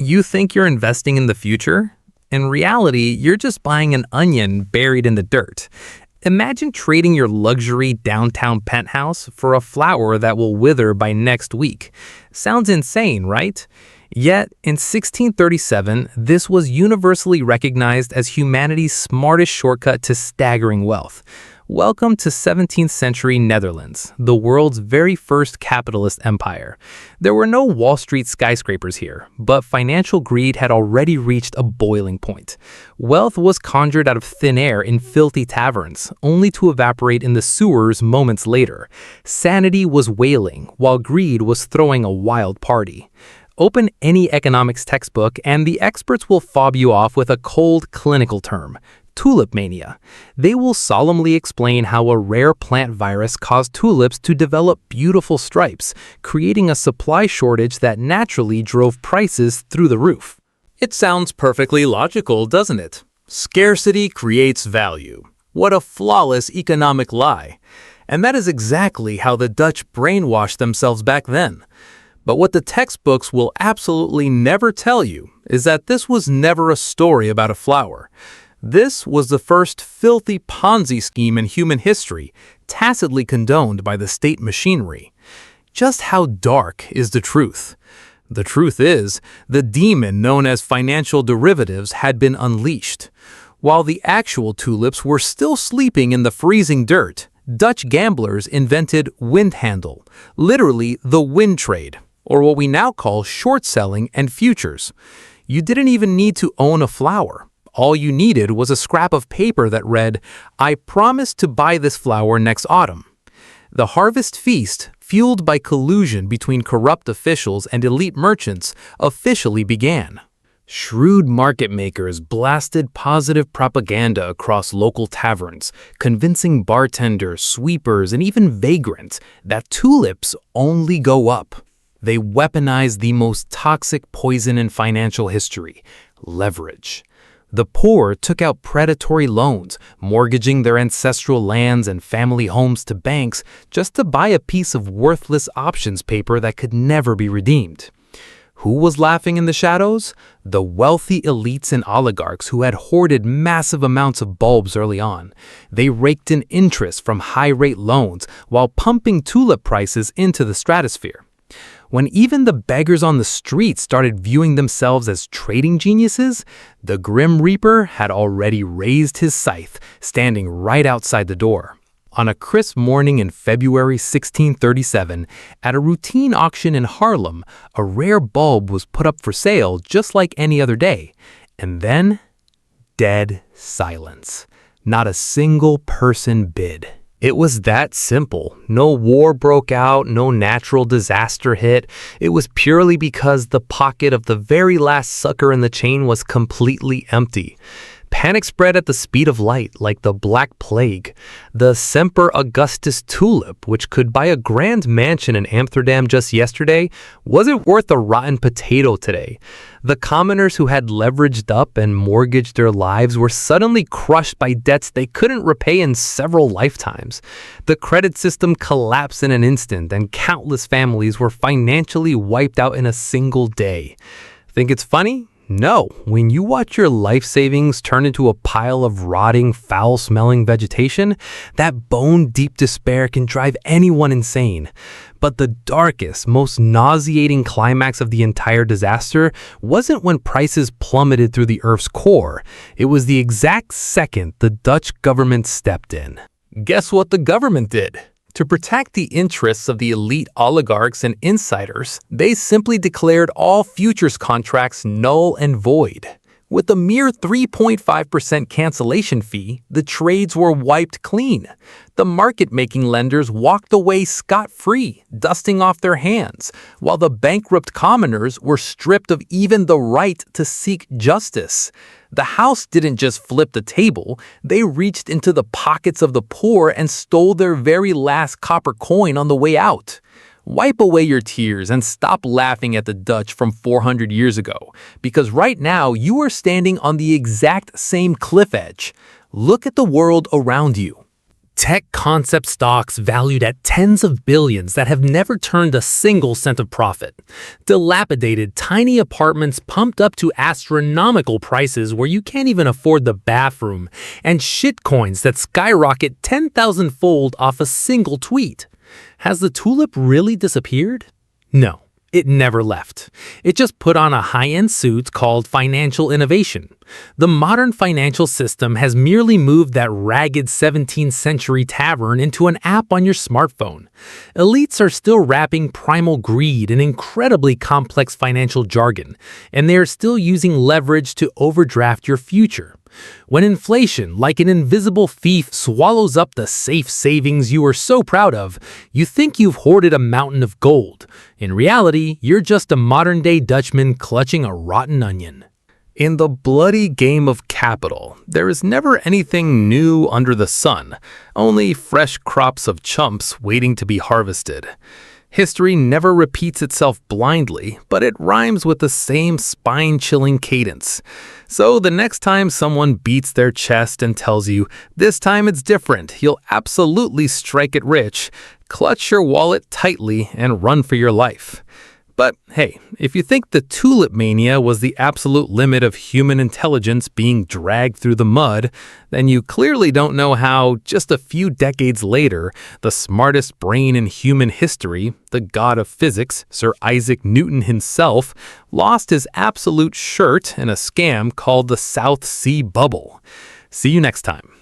You think you're investing in the future? In reality, you're just buying an onion buried in the dirt. Imagine trading your luxury downtown penthouse for a flower that will wither by next week. Sounds insane, right? Yet, in 1637, this was universally recognized as humanity's smartest shortcut to staggering wealth. Welcome to 17th century Netherlands, the world's very first capitalist empire. There were no Wall Street skyscrapers here, but financial greed had already reached a boiling point. Wealth was conjured out of thin air in filthy taverns, only to evaporate in the sewers moments later. Sanity was wailing, while greed was throwing a wild party. Open any economics textbook and the experts will fob you off with a cold, clinical term: Tulip Mania. They will solemnly explain how a rare plant virus caused tulips to develop beautiful stripes, creating a supply shortage that naturally drove prices through the roof. It sounds perfectly logical, doesn't it? Scarcity creates value. What a flawless economic lie. And that is exactly how the Dutch brainwashed themselves back then. But what the textbooks will absolutely never tell you is that this was never a story about a flower. This was the first filthy Ponzi scheme in human history, tacitly condoned by the state machinery. Just how dark is the truth? The truth is, the demon known as financial derivatives had been unleashed. While the actual tulips were still sleeping in the freezing dirt, Dutch gamblers invented Windhandel, literally the wind trade, or what we now call short selling and futures. You didn't even need to own a flower. All you needed was a scrap of paper that read, "I promise to buy this flower next autumn." The harvest feast, fueled by collusion between corrupt officials and elite merchants, officially began. Shrewd market makers blasted positive propaganda across local taverns, convincing bartenders, sweepers, and even vagrants that tulips only go up. They weaponized the most toxic poison in financial history: leverage. The poor took out predatory loans, mortgaging their ancestral lands and family homes to banks just to buy a piece of worthless options paper that could never be redeemed. Who was laughing in the shadows? The wealthy elites and oligarchs who had hoarded massive amounts of bulbs early on. They raked in interest from high-rate loans while pumping tulip prices into the stratosphere. When even the beggars on the street started viewing themselves as trading geniuses, the Grim Reaper had already raised his scythe, standing right outside the door. On a crisp morning in February 1637, at a routine auction in Haarlem, a rare bulb was put up for sale just like any other day. And then, dead silence. Not a single person bid. It was that simple. No war broke out, no natural disaster hit. It was purely because the pocket of the very last sucker in the chain was completely empty. Panic spread at the speed of light, like the Black Plague. The Semper Augustus tulip, which could buy a grand mansion in Amsterdam just yesterday, wasn't worth a rotten potato today. The commoners who had leveraged up and mortgaged their lives were suddenly crushed by debts they couldn't repay in several lifetimes. The credit system collapsed in an instant, and countless families were financially wiped out in a single day. Think it's funny? No, when you watch your life savings turn into a pile of rotting, foul-smelling vegetation, that bone-deep despair can drive anyone insane. But the darkest, most nauseating climax of the entire disaster wasn't when prices plummeted through the Earth's core. It was the exact second the Dutch government stepped in. Guess what the government did? To protect the interests of the elite oligarchs and insiders, they simply declared all futures contracts null and void. With a mere 3.5% cancellation fee, the trades were wiped clean. The market-making lenders walked away scot-free, dusting off their hands, while the bankrupt commoners were stripped of even the right to seek justice. The house didn't just flip the table, they reached into the pockets of the poor and stole their very last copper coin on the way out. Wipe away your tears and stop laughing at the Dutch from 400 years ago, because right now you are standing on the exact same cliff edge. Look at the world around you. Tech concept stocks valued at tens of billions that have never turned a single cent of profit. Dilapidated tiny apartments pumped up to astronomical prices where you can't even afford the bathroom. And shitcoins that skyrocket 10,000-fold off a single tweet. Has the tulip really disappeared? No. It never left. It just put on a high-end suit called financial innovation. The modern financial system has merely moved that ragged 17th century tavern into an app on your smartphone. Elites are still wrapping primal greed in incredibly complex financial jargon, and they are still using leverage to overdraft your future. When inflation, like an invisible thief, swallows up the safe savings you are so proud of, you think you've hoarded a mountain of gold. In reality, you're just a modern-day Dutchman clutching a rotten onion. In the bloody game of capital, there is never anything new under the sun, only fresh crops of chumps waiting to be harvested. History never repeats itself blindly, but it rhymes with the same spine-chilling cadence. So the next time someone beats their chest and tells you, this time it's different, you'll absolutely strike it rich, clutch your wallet tightly and run for your life. But hey, if you think the Tulip Mania was the absolute limit of human intelligence being dragged through the mud, then you clearly don't know how, just a few decades later, the smartest brain in human history, the god of physics, Sir Isaac Newton himself, lost his absolute shirt in a scam called the South Sea Bubble. See you next time.